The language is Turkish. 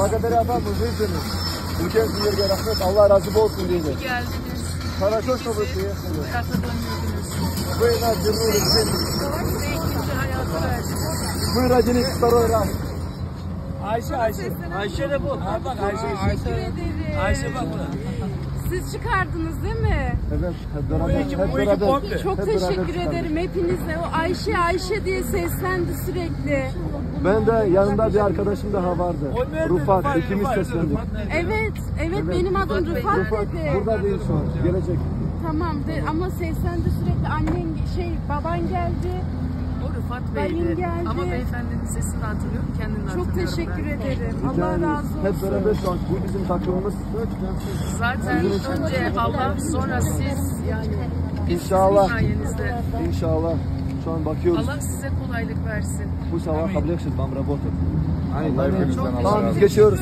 Благодаря вам мы выжили. Ülke Türkiye'ye rahmet. Allah razı olsun diyeceğim. Geldiniz. Хорошо, что вы приехали. Hayata dönüyordunuz. Вы нас вернули в землю. Ve ikinci hayatı verdiniz. Вы родились второй раз. Ayşe de bu. Ha bak Teşekkür ederim. Ayşe bak buna. Siz çıkardınız değil mi? Evet, hep beraber. Bu ekip komple. Çok Hep beraber teşekkür çıkardık. ederim hepinize. O Ayşe diye seslendi sürekli. Ben de yanında bir arkadaşım daha vardı. O nerede? Rufat, ikimiz seslendik. Evet, benim adım Rıfat dedi. Burada değil şu an, gelecek. Tamam ama seslendi sürekli. Baban geldi. O Rıfat Dayın Bey'di. geldi. Ama beyefendinin sesini hatırlıyorum. Kendini Çok hatırlıyorum teşekkür ben. ederim. Allah razı olsun. Hep beraber şu an, bu bizim takımımız. Zaten önce Allah sonra siz yani. Biz İnşallah. sizin sayenizde. İnşallah. Şu an bakıyoruz. Allah size kolaylık versin. Bu sabah kabul etsin, ben работать. Allah hepinizden Allah Tamam razı biz olsun. geçiyoruz.